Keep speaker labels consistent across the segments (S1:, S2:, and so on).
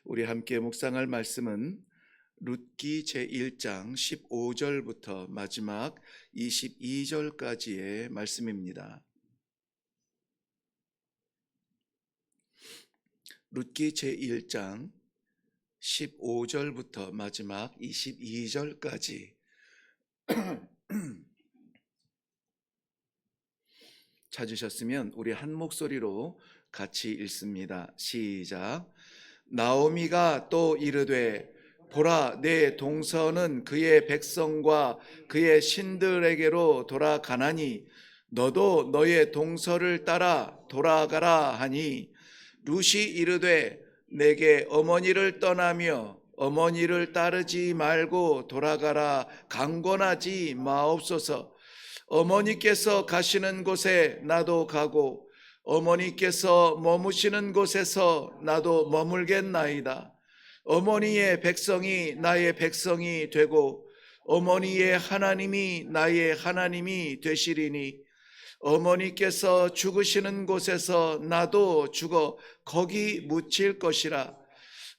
S1: 우리 함께 묵상할 말씀은 룻기 제1장 15절부터 마지막 22절까지의 말씀입니다. 룻기 제1장 15절부터 마지막 22절까지 찾으셨으면 우리 한 목소리로 같이 읽습니다. 시작. 나오미가 또 이르되 보라, 내 동서는 그의 백성과 그의 신들에게로 돌아가나니 너도 너의 동서를 따라 돌아가라 하니, 룻이 이르되 내게 어머니를 떠나며 어머니를 따르지 말고 돌아가라 강권하지 마옵소서. 어머니께서 가시는 곳에 나도 가고 어머니께서 머무시는 곳에서 나도 머물겠나이다. 어머니의 백성이 나의 백성이 되고 어머니의 하나님이 나의 하나님이 되시리니, 어머니께서 죽으시는 곳에서 나도 죽어 거기 묻힐 것이라.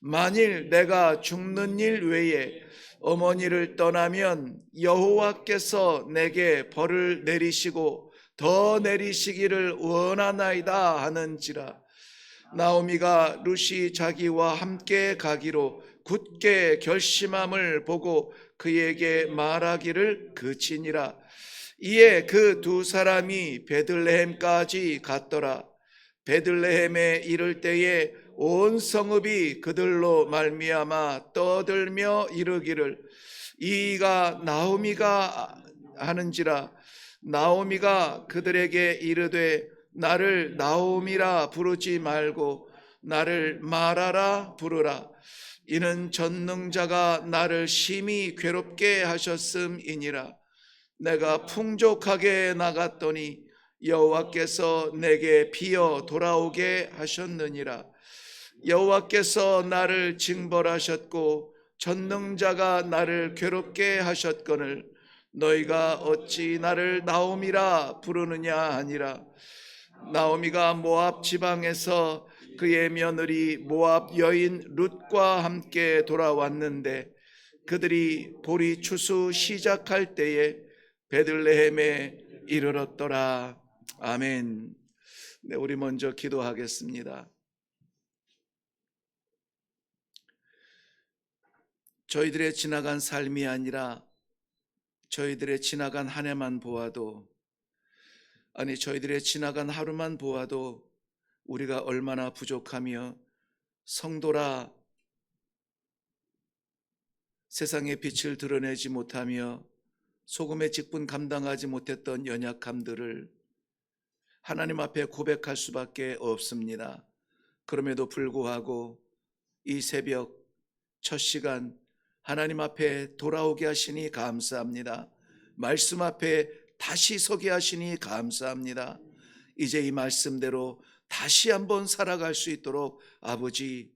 S1: 만일 내가 죽는 일 외에 어머니를 떠나면 여호와께서 내게 벌을 내리시고 더 내리시기를 원하나이다 하는지라. 나오미가 룻이 자기와 함께 가기로 굳게 결심함을 보고 그에게 말하기를 그치니라. 이에 그 두 사람이 베들레헴까지 갔더라. 베들레헴에 이를 때에 온 성읍이 그들로 말미암아 떠들며 이르기를 이가 나오미가 하는지라. 나오미가 그들에게 이르되 나를 나오미라 부르지 말고 나를 마라라 부르라. 이는 전능자가 나를 심히 괴롭게 하셨음이니라. 내가 풍족하게 나갔더니 여호와께서 내게 비어 돌아오게 하셨느니라. 여호와께서 나를 징벌하셨고 전능자가 나를 괴롭게 하셨거늘 너희가 어찌 나를 나오미라 부르느냐 하니라. 나오미가 모압 지방에서 그의 며느리 모압 여인 룻과 함께 돌아왔는데 그들이 보리 추수 시작할 때에 베들레헴에 이르렀더라. 아멘. 네, 우리 먼저 기도하겠습니다. 저희들의 지나간 삶이 아니라 저희들의 지나간 한 해만 보아도, 아니 저희들의 지나간 하루만 보아도 우리가 얼마나 부족하며 성도라 세상의 빛을 드러내지 못하며 소금의 직분 감당하지 못했던 연약함들을 하나님 앞에 고백할 수밖에 없습니다. 그럼에도 불구하고 이 새벽 첫 시간 하나님 앞에 돌아오게 하시니 감사합니다. 말씀 앞에 다시 서게 하시니 감사합니다. 이제 이 말씀대로 다시 한번 살아갈 수 있도록 아버지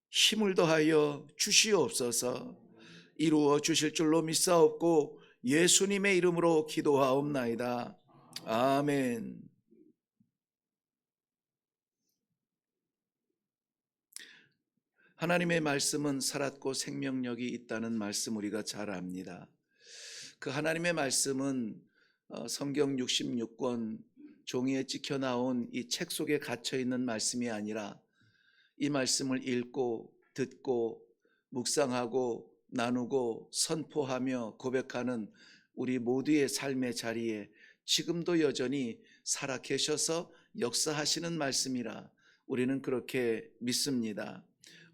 S1: 힘을 더하여 주시옵소서. 이루어 주실 줄로 믿사옵고 예수님의 이름으로 기도하옵나이다. 아멘. 하나님의 말씀은 살았고 생명력이 있다는 말씀 우리가 잘 압니다. 그 하나님의 말씀은 성경 66권 종이에 찍혀 나온 이 책 속에 갇혀 있는 말씀이 아니라 이 말씀을 읽고 듣고 묵상하고 나누고 선포하며 고백하는 우리 모두의 삶의 자리에 지금도 여전히 살아 계셔서 역사하시는 말씀이라 우리는 그렇게 믿습니다.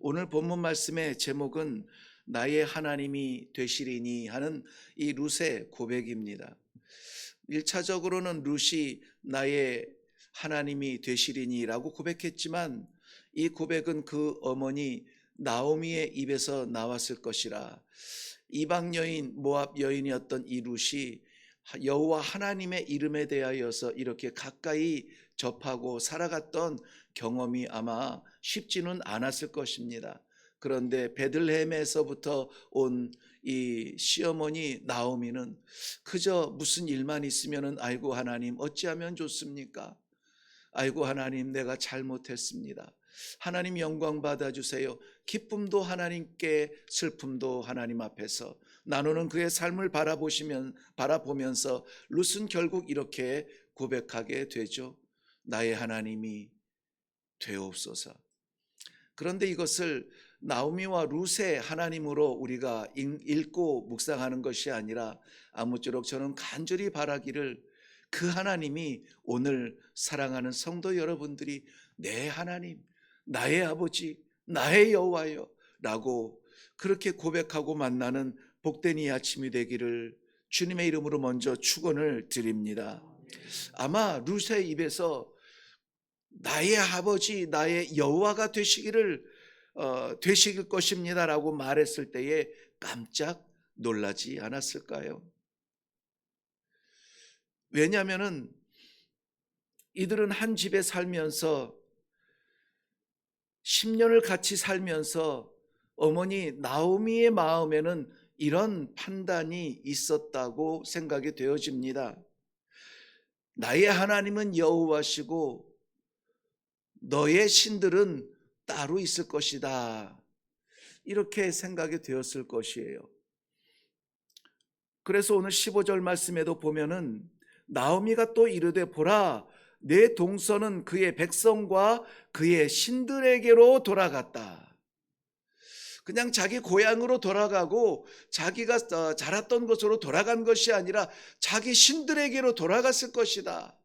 S1: 오늘 본문 말씀의 제목은 나의 하나님이 되시리니 하는 이 룻의 고백입니다. 1차적으로는 룻이 나의 하나님이 되시리니 라고 고백했지만 이 고백은 그 어머니 나오미의 입에서 나왔을 것이라. 이방 여인 모압 여인이었던 이 룻이 여호와 하나님의 이름에 대하여서 이렇게 가까이 접하고 살아갔던 경험이 아마 쉽지는 않았을 것입니다. 그런데 베들레헴에서부터 온 이 시어머니 나오미는 그저 무슨 일만 있으면은 아이고 하나님 어찌하면 좋습니까? 아이고 하나님 내가 잘못했습니다. 하나님 영광 받아주세요. 기쁨도 하나님께, 슬픔도 하나님 앞에서 나누는 그의 삶을 바라보면서 룻은 결국 이렇게 고백하게 되죠. 나의 하나님이 되옵소서. 그런데 이것을 나오미와 룻의 하나님으로 우리가 읽고 묵상하는 것이 아니라 아무쪼록 저는 간절히 바라기를 그 하나님이 오늘 사랑하는 성도 여러분들이 내 하나님, 나의 아버지, 나의 여호와여 라고 그렇게 고백하고 만나는 복된 이 아침이 되기를 주님의 이름으로 먼저 축원을 드립니다. 아마 룻의 입에서 나의 아버지, 나의 여호와가 되시길 것입니다라고 말했을 때에 깜짝 놀라지 않았을까요? 왜냐하면은 이들은 한 집에 살면서 10년을 같이 살면서 어머니 나오미의 마음에는 이런 판단이 있었다고 생각이 되어집니다. 나의 하나님은 여호와시고 너의 신들은 따로 있을 것이다. 이렇게 생각이 되었을 것이에요. 그래서 오늘 15절 말씀에도 보면은 나오미가 또 이르되 보라 내 동서는 그의 백성과 그의 신들에게로 돌아갔다. 그냥 자기 고향으로 돌아가고 자기가 자랐던 곳으로 돌아간 것이 아니라 자기 신들에게로 돌아갔을 것이다.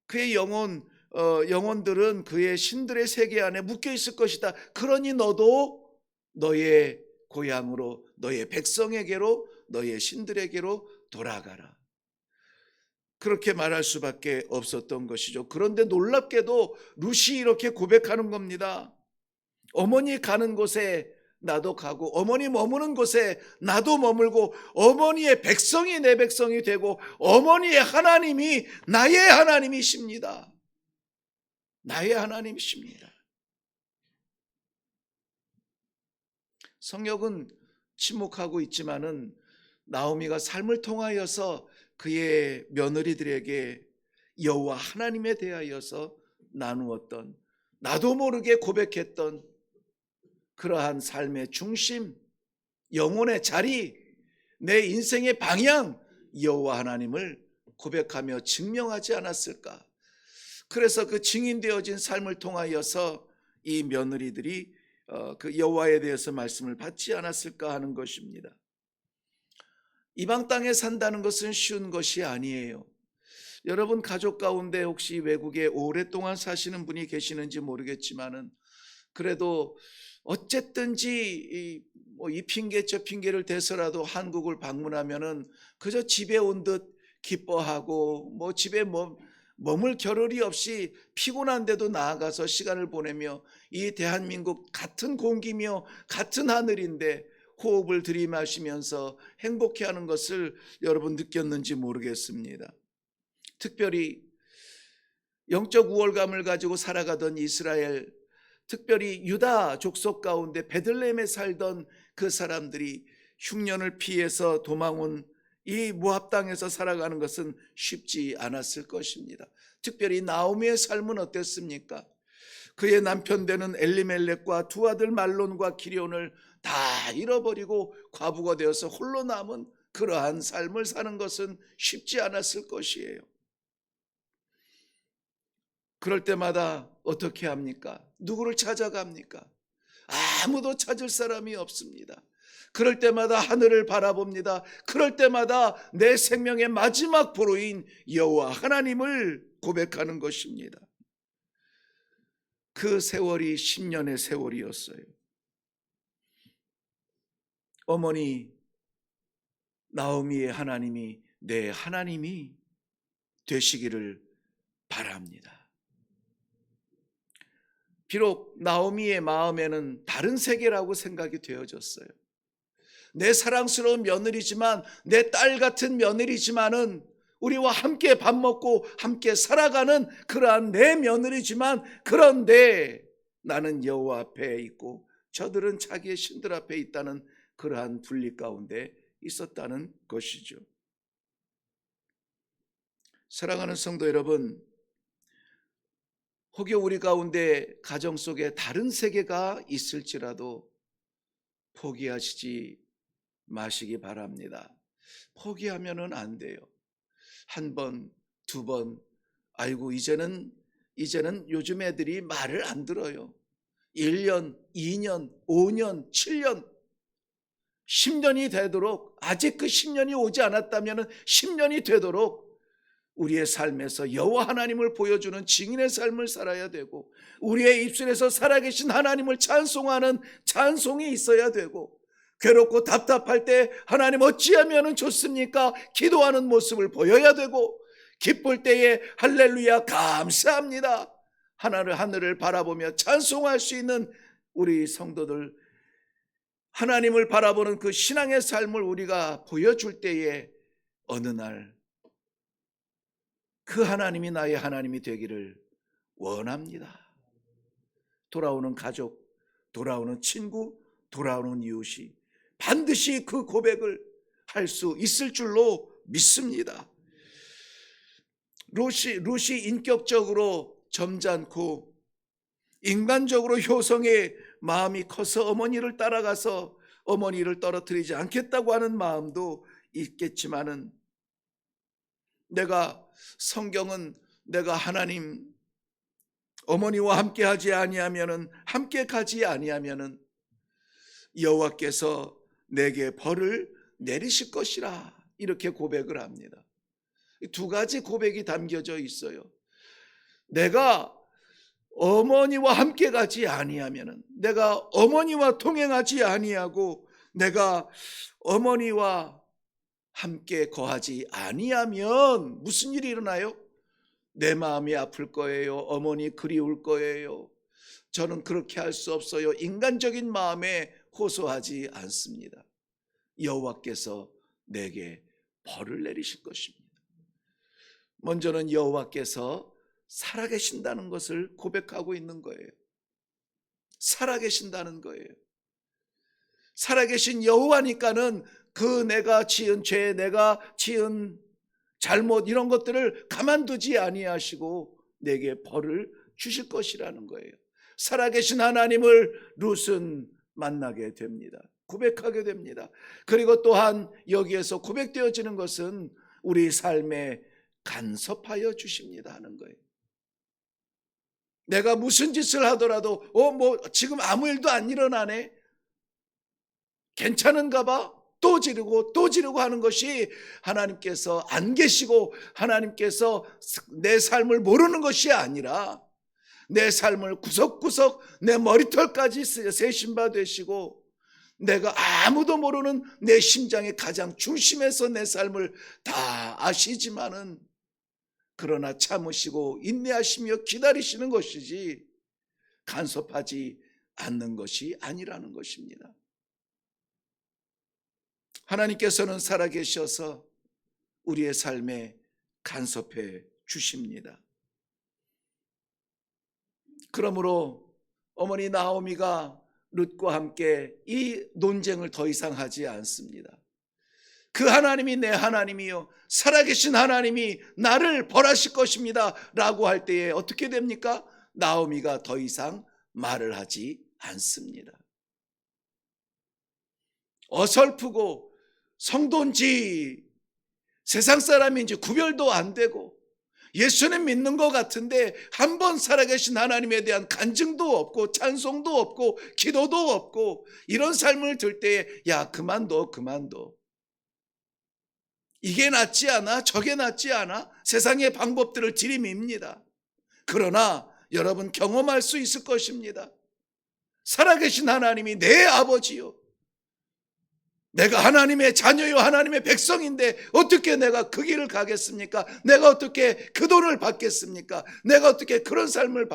S1: 그의 영혼들은 그의 신들의 세계 안에 묶여 있을 것이다. 그러니 너도 너의 고향으로, 너의 백성에게로, 너의 신들에게로 돌아가라. 그렇게 말할 수밖에 없었던 것이죠. 그런데 놀랍게도 룻이 이렇게 고백하는 겁니다. 어머니 가는 곳에 나도 가고 어머니 머무는 곳에 나도 머물고 어머니의 백성이 내 백성이 되고 어머니의 하나님이 나의 하나님이십니다. 나의 하나님이십니다. 성역은 침묵하고 있지만은 나오미가 삶을 통하여서 그의 며느리들에게 여호와 하나님에 대하여서 나누었던, 나도 모르게 고백했던 그러한 삶의 중심, 영혼의 자리, 내 인생의 방향, 여호와 하나님을 고백하며 증명하지 않았을까? 그래서 그 증인되어진 삶을 통하여서 이 며느리들이 그 여호와에 대해서 말씀을 받지 않았을까 하는 것입니다. 이방 땅에 산다는 것은 쉬운 것이 아니에요. 여러분 가족 가운데 혹시 외국에 오랫동안 사시는 분이 계시는지 모르겠지만은 그래도 어쨌든지 이 핑계 저 핑계를 대서라도 한국을 방문하면은 그저 집에 온 듯 기뻐하고 집에 머물 겨를이 없이 피곤한데도 나아가서 시간을 보내며 이 대한민국 같은 공기며 같은 하늘인데 호흡을 들이마시면서 행복해하는 것을 여러분 느꼈는지 모르겠습니다. 특별히 영적 우월감을 가지고 살아가던 이스라엘, 특별히 유다 족속 가운데 베들레헴에 살던 그 사람들이 흉년을 피해서 도망온 이 모압 땅에서 살아가는 것은 쉽지 않았을 것입니다. 특별히 나오미의 삶은 어땠습니까? 그의 남편 되는 엘리멜렉과 두 아들 말론과 기럯을 다 잃어버리고 과부가 되어서 홀로 남은 그러한 삶을 사는 것은 쉽지 않았을 것이에요. 그럴 때마다 어떻게 합니까? 누구를 찾아갑니까? 아무도 찾을 사람이 없습니다. 그럴 때마다 하늘을 바라봅니다. 그럴 때마다 내 생명의 마지막 보루인 여호와 하나님을 고백하는 것입니다. 그 세월이 10년의 세월이었어요. 어머니 나오미의 하나님이 내 하나님이 되시기를 바랍니다. 비록 나오미의 마음에는 다른 세계라고 생각이 되어졌어요. 내 사랑스러운 며느리지만, 내 딸 같은 며느리지만은, 우리와 함께 밥 먹고 함께 살아가는 그러한 내 며느리지만, 그런데 나는 여호와 앞에 있고 저들은 자기의 신들 앞에 있다는 그러한 분리 가운데 있었다는 것이죠. 사랑하는 성도 여러분, 혹여 우리 가운데 가정 속에 다른 세계가 있을지라도 포기하시지 마시기 바랍니다. 포기하면은 안 돼요. 한 번, 두 번, 아이고 이제는 요즘 애들이 말을 안 들어요. 1년, 2년, 5년, 7년, 10년이 되도록, 아직 그 10년이 오지 않았다면 10년이 되도록 우리의 삶에서 여호와 하나님을 보여주는 증인의 삶을 살아야 되고, 우리의 입술에서 살아계신 하나님을 찬송하는 찬송이 있어야 되고, 괴롭고 답답할 때 하나님 어찌하면 좋습니까? 기도하는 모습을 보여야 되고, 기쁠 때에 할렐루야 감사합니다 하늘을 바라보며 찬송할 수 있는 우리 성도들, 하나님을 바라보는 그 신앙의 삶을 우리가 보여줄 때에 어느 날 그 하나님이 나의 하나님이 되기를 원합니다. 돌아오는 가족, 돌아오는 친구, 돌아오는 이웃이 반드시 그 고백을 할 수 있을 줄로 믿습니다. 룻이 인격적으로 점잖고 인간적으로 효성의 마음이 커서 어머니를 따라가서 어머니를 떨어뜨리지 않겠다고 하는 마음도 있겠지만은, 성경은 내가 하나님 어머니와 함께 하지 아니하면은, 함께 가지 아니하면은 여호와께서 내게 벌을 내리실 것이라, 이렇게 고백을 합니다. 두 가지 고백이 담겨져 있어요. 내가 어머니와 함께 가지 아니하면은, 내가 어머니와 동행하지 아니하고 내가 어머니와 함께 거하지 아니하면 무슨 일이 일어나요? 내 마음이 아플 거예요. 어머니 그리울 거예요. 저는 그렇게 할 수 없어요. 인간적인 마음에 호소하지 않습니다. 여호와께서 내게 벌을 내리실 것입니다. 먼저는 여호와께서 살아계신다는 것을 고백하고 있는 거예요. 살아계신다는 거예요. 살아계신 여호와니까는 그 내가 지은 죄, 내가 지은 잘못, 이런 것들을 가만두지 아니하시고 내게 벌을 주실 것이라는 거예요. 살아계신 하나님을 룻은 만나게 됩니다. 고백하게 됩니다. 그리고 또한 여기에서 고백되어지는 것은 우리 삶에 간섭하여 주십니다 하는 거예요. 내가 무슨 짓을 하더라도 지금 아무 일도 안 일어나네, 괜찮은가 봐, 또 지르고 하는 것이 하나님께서 안 계시고 하나님께서 내 삶을 모르는 것이 아니라 내 삶을 구석구석 내 머리털까지 세신 바 되시고, 내가 아무도 모르는 내 심장의 가장 중심에서 내 삶을 다 아시지만은 그러나 참으시고 인내하시며 기다리시는 것이지 간섭하지 않는 것이 아니라는 것입니다. 하나님께서는 살아계셔서 우리의 삶에 간섭해 주십니다. 그러므로 어머니 나오미가 룻과 함께 이 논쟁을 더 이상 하지 않습니다. 그 하나님이 내 하나님이요, 살아계신 하나님이 나를 벌하실 것입니다 라고 할 때에 어떻게 됩니까? 나오미가 더 이상 말을 하지 않습니다. 어설프고 성도인지 세상 사람인지 구별도 안 되고 예수는 믿는 것 같은데 한 번 살아계신 하나님에 대한 간증도 없고 찬송도 없고 기도도 없고, 이런 삶을 들 때에 야 그만둬 이게 낫지 않아? 저게 낫지 않아? 세상의 방법들을 들이밉니다. 그러나 여러분 경험할 수 있을 것입니다. 살아계신 하나님이 내 아버지요, 내가 하나님의 자녀요 하나님의 백성인데 어떻게 내가 그 길을 가겠습니까? 내가 어떻게 그 돈을 받겠습니까? 내가 어떻게 그런 삶을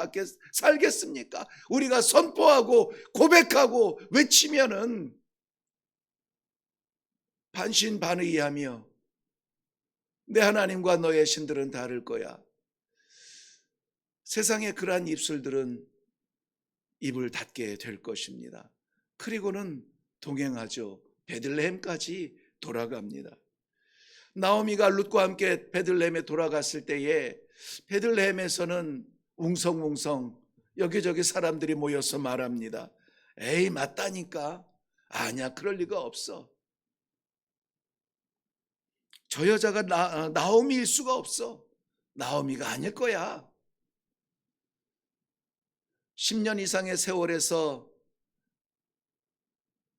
S1: 살겠습니까? 우리가 선포하고 고백하고 외치면은 반신반의하며 내 하나님과 너의 신들은 다를 거야, 세상의 그러한 입술들은 입을 닫게 될 것입니다. 그리고는 동행하죠. 베들레헴까지 돌아갑니다. 나오미가 룻과 함께 베들레헴에 돌아갔을 때에 베들레헴에서는 웅성웅성 여기저기 사람들이 모여서 말합니다. 에이, 맞다니까. 아니야, 그럴 리가 없어. 저 여자가 나오미일 수가 없어. 나오미가 아닐 거야. 10년 이상의 세월에서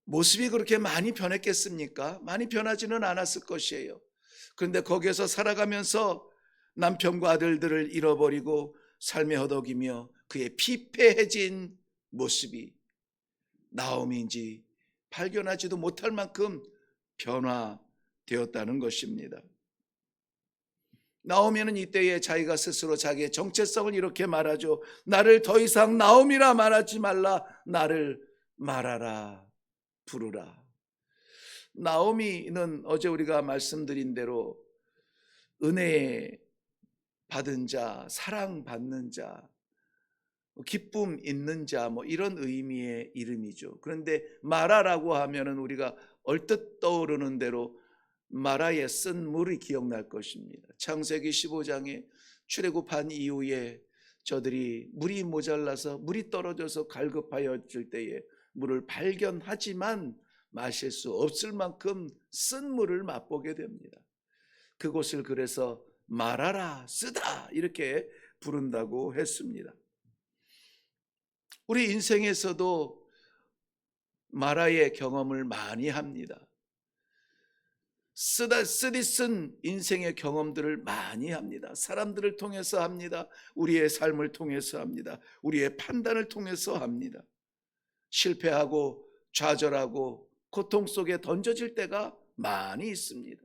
S1: 모습이 그렇게 많이 변했겠습니까? 많이 변하지는 않았을 것이에요. 그런데 거기에서 살아가면서 남편과 아들들을 잃어버리고 삶에 허덕이며 그의 피폐해진 모습이 나오미인지 발견하지도 못할 만큼 변화되었다는 것입니다. 나오미는 이때에 자기가 스스로 자기의 정체성을 이렇게 말하죠. 나를 더 이상 나오미라 말하지 말라. 나를 말하라 부르라. 나오미는 어제 우리가 말씀드린 대로 은혜 받은 자, 사랑받는 자, 기쁨 있는 자, 이런 의미의 이름이죠. 그런데 마라라고 하면은 우리가 얼뜻 떠오르는 대로 마라에 쓴 물이 기억날 것입니다. 창세기 15장에 출애굽한 이후에 저들이 물이 모자라서 물이 떨어져서 갈급하였을 때에 물을 발견하지만 마실 수 없을 만큼 쓴 물을 맛보게 됩니다. 그곳을 그래서 마라라, 쓰다 이렇게 부른다고 했습니다. 우리 인생에서도 마라의 경험을 많이 합니다. 쓰디쓴 인생의 경험들을 많이 합니다. 사람들을 통해서 합니다. 우리의 삶을 통해서 합니다. 우리의 판단을 통해서 합니다. 실패하고 좌절하고 고통 속에 던져질 때가 많이 있습니다.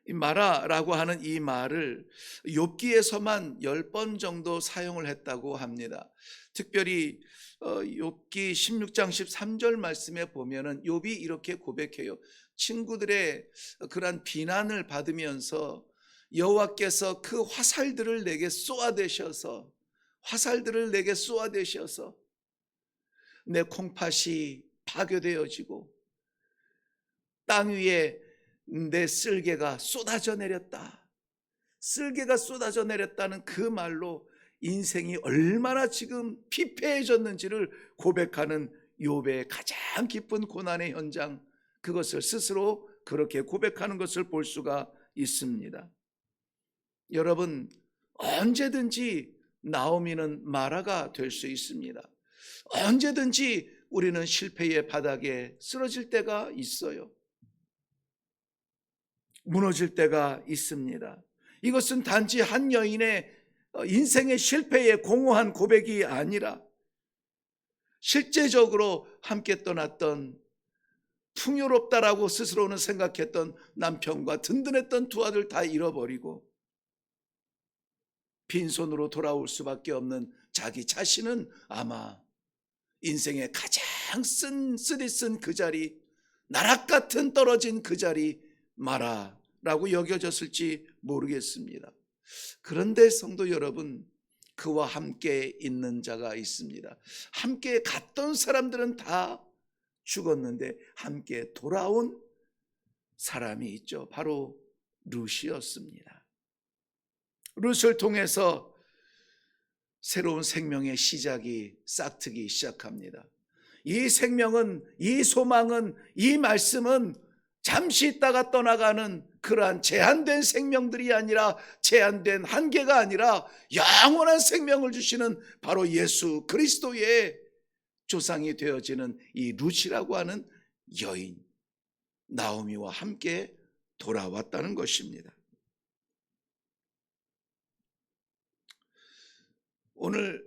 S1: 이 마라라고 하는 이 말을 욥기에서만 10번 정도 사용을 했다고 합니다. 특별히 욥기 16장 13절 말씀에 보면은 욥이 이렇게 고백해요. 친구들의 그러한 비난을 받으면서 여호와께서 그 화살들을 내게 쏘아대셔서 내 콩팥이 파괴되어지고 땅 위에 내 쓸개가 쏟아져 내렸다. 쓸개가 쏟아져 내렸다는 그 말로 인생이 얼마나 지금 피폐해졌는지를 고백하는 욥의 가장 깊은 고난의 현장, 그것을 스스로 그렇게 고백하는 것을 볼 수가 있습니다. 여러분, 언제든지 나오미는 마라가 될 수 있습니다. 언제든지 우리는 실패의 바닥에 쓰러질 때가 있어요. 무너질 때가 있습니다. 이것은 단지 한 여인의 인생의 실패의 공허한 고백이 아니라 실제적으로 함께 떠났던 풍요롭다라고 스스로는 생각했던 남편과 든든했던 두 아들 다 잃어버리고 빈손으로 돌아올 수밖에 없는 자기 자신은 아마 인생의 가장 쓰디쓴 그 자리, 나락 같은 떨어진 그 자리 마라라고 여겨졌을지 모르겠습니다. 그런데 성도 여러분, 그와 함께 있는 자가 있습니다. 함께 갔던 사람들은 다 죽었는데 함께 돌아온 사람이 있죠. 바로 룻이었습니다. 룻을 통해서 새로운 생명의 시작이 싹트기 시작합니다. 이 생명은, 이 소망은, 이 말씀은 잠시 있다가 떠나가는 그러한 제한된 생명들이 아니라, 제한된 한계가 아니라 영원한 생명을 주시는 바로 예수 그리스도의 조상이 되어지는 이 룻이라고 하는 여인 나오미와 함께 돌아왔다는 것입니다. 오늘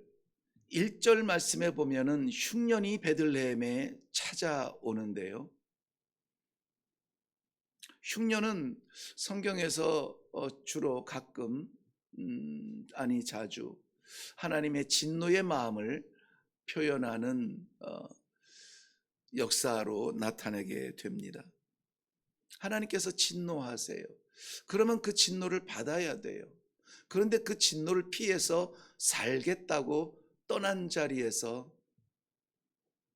S1: 1절 말씀에 보면은 흉년이 베들레헴에 찾아오는데요. 흉년은 성경에서 주로 가끔 아니 자주 하나님의 진노의 마음을 표현하는 역사로 나타내게 됩니다. 하나님께서 진노하세요. 그러면 그 진노를 받아야 돼요. 그런데 그 진노를 피해서 살겠다고 떠난 자리에서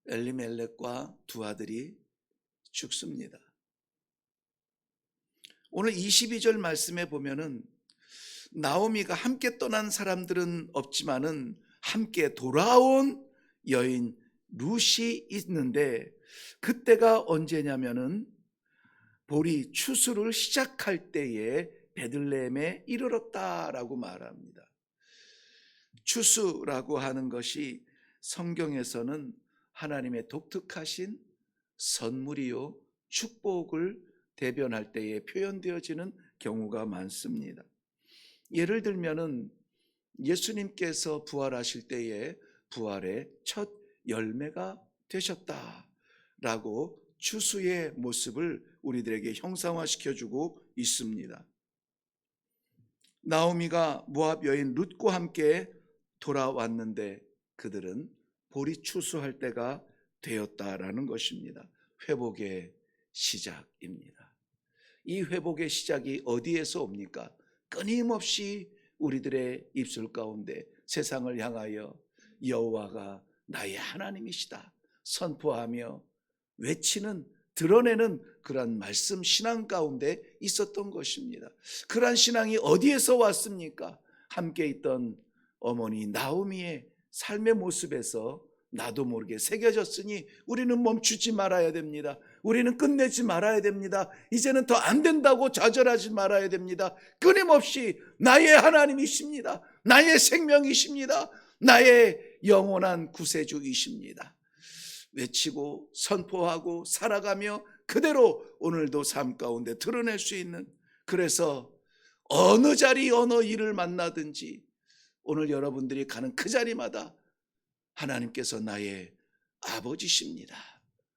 S1: 엘리멜렉과 두 아들이 죽습니다. 오늘 22절 말씀에 보면은 나오미가 함께 떠난 사람들은 없지만은 함께 돌아온 여인 룻이 있는데, 그때가 언제냐면은 보리 추수를 시작할 때에 베들레헴에 이르렀다라고 말합니다. 추수라고 하는 것이 성경에서는 하나님의 독특하신 선물이요 축복을 대변할 때에 표현되어지는 경우가 많습니다. 예를 들면은 예수님께서 부활하실 때에 부활의 첫 열매가 되셨다라고 추수의 모습을 우리들에게 형상화시켜주고 있습니다. 나오미가 모압 여인 룻과 함께 돌아왔는데 그들은 보리 추수할 때가 되었다라는 것입니다. 회복의 시작입니다. 이 회복의 시작이 어디에서 옵니까? 끊임없이 우리들의 입술 가운데 세상을 향하여 여호와가 나의 하나님이시다 선포하며 외치는, 드러내는 그러한 말씀 신앙 가운데 있었던 것입니다. 그러한 신앙이 어디에서 왔습니까? 함께 있던 어머니 나오미의 삶의 모습에서 나도 모르게 새겨졌으니 우리는 멈추지 말아야 됩니다. 우리는 끝내지 말아야 됩니다. 이제는 더 안 된다고 좌절하지 말아야 됩니다. 끊임없이 나의 하나님이십니다. 나의 생명이십니다. 나의 영원한 구세주이십니다. 외치고 선포하고 살아가며 그대로 오늘도 삶 가운데 드러낼 수 있는, 그래서 어느 자리 어느 일을 만나든지 오늘 여러분들이 가는 그 자리마다 하나님께서 나의 아버지십니다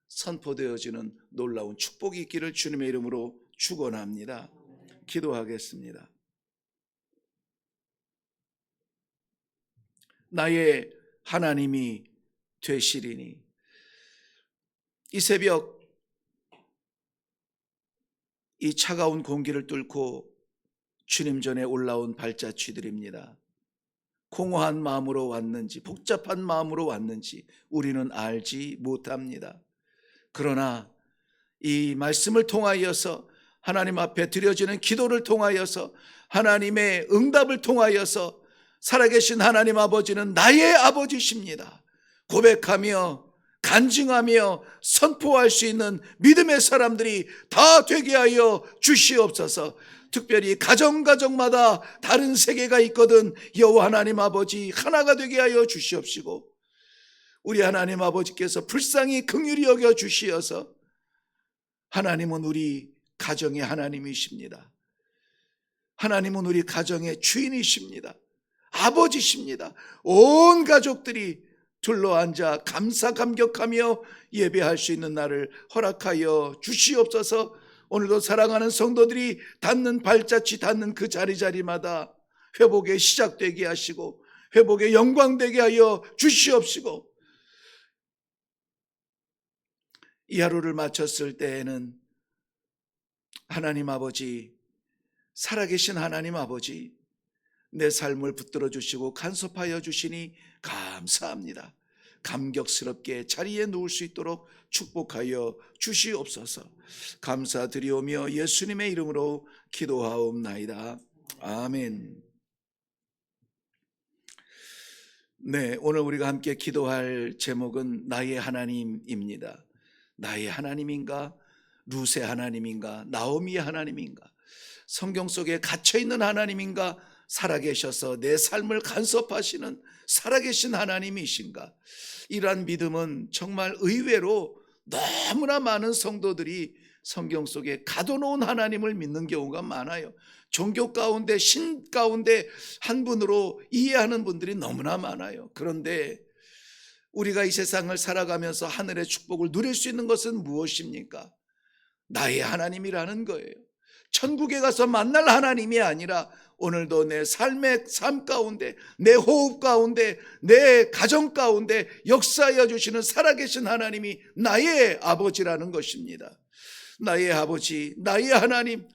S1: 선포되어지는 놀라운 축복이 있기를 주님의 이름으로 축원합니다. 기도하겠습니다. 나의 하나님이 되시리니 이 새벽 이 차가운 공기를 뚫고 주님 전에 올라온 발자취들입니다. 공허한 마음으로 왔는지 복잡한 마음으로 왔는지 우리는 알지 못합니다. 그러나 이 말씀을 통하여서 하나님 앞에 드려지는 기도를 통하여서 하나님의 응답을 통하여서 살아계신 하나님 아버지는 나의 아버지십니다 고백하며 간증하며 선포할 수 있는 믿음의 사람들이 다 되게 하여 주시옵소서. 특별히 가정마다 다른 세계가 있거든 여호와 하나님 아버지 하나가 되게 하여 주시옵시고, 우리 하나님 아버지께서 불쌍히 긍휼히 여겨 주시어서 하나님은 우리 가정의 하나님이십니다. 하나님은 우리 가정의 주인이십니다. 아버지십니다. 온 가족들이 둘러앉아 감사 감격하며 예배할 수 있는 날을 허락하여 주시옵소서. 오늘도 사랑하는 성도들이 닿는 발자취 닿는 그 자리마다 회복에 시작되게 하시고 회복의 영광되게 하여 주시옵시고, 이 하루를 마쳤을 때에는 하나님 아버지, 살아계신 하나님 아버지, 내 삶을 붙들어 주시고 간섭하여 주시니 감사합니다. 감격스럽게 자리에 누울 수 있도록 축복하여 주시옵소서. 감사드리오며 예수님의 이름으로 기도하옵나이다. 아멘. 네, 오늘 우리가 함께 기도할 제목은 나의 하나님입니다. 나의 하나님인가? 룻의 하나님인가? 나오미의 하나님인가? 성경 속에 갇혀있는 하나님인가? 살아계셔서 내 삶을 간섭하시는 살아계신 하나님이신가? 이러한 믿음은 정말 의외로 너무나 많은 성도들이 성경 속에 가둬놓은 하나님을 믿는 경우가 많아요. 종교 가운데 신 가운데 한 분으로 이해하는 분들이 너무나 많아요. 그런데 우리가 이 세상을 살아가면서 하늘의 축복을 누릴 수 있는 것은 무엇입니까? 나의 하나님이라는 거예요. 천국에 가서 만날 하나님이 아니라 오늘도 내 삶의 삶 가운데, 내 호흡 가운데, 내 가정 가운데 역사하여 주시는 살아계신 하나님이 나의 아버지라는 것입니다. 나의 아버지, 나의 하나님,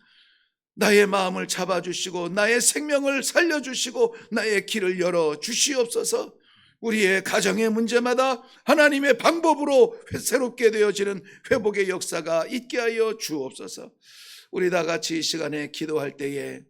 S1: 나의 마음을 잡아주시고 나의 생명을 살려주시고 나의 길을 열어 주시옵소서. 우리의 가정의 문제마다 하나님의 방법으로 새롭게 되어지는 회복의 역사가 있게 하여 주옵소서. 우리 다 같이 이 시간에 기도할 때에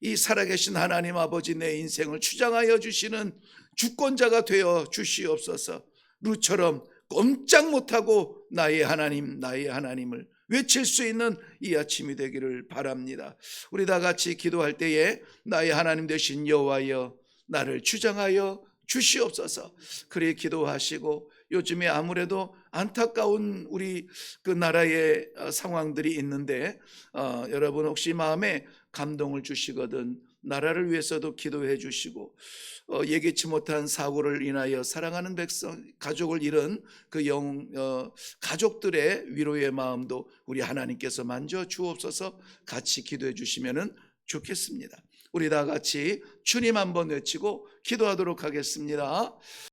S1: 이 살아계신 하나님 아버지, 내 인생을 주장하여 주시는 주권자가 되어 주시옵소서. 루처럼 꼼짝 못하고 나의 하나님, 나의 하나님을 외칠 수 있는 이 아침이 되기를 바랍니다. 우리 다 같이 기도할 때에 나의 하나님 되신 여호와여, 나를 주장하여 주시옵소서. 그리 기도하시고, 요즘에 아무래도 안타까운 우리 그 나라의 상황들이 있는데, 여러분 혹시 마음에 감동을 주시거든 나라를 위해서도 기도해 주시고, 예기치 못한 사고를 인하여 사랑하는 백성, 가족을 잃은 그 가족들의 위로의 마음도 우리 하나님께서 만져 주옵소서. 같이 기도해 주시면 좋겠습니다. 우리 다 같이 주님 한번 외치고 기도하도록 하겠습니다.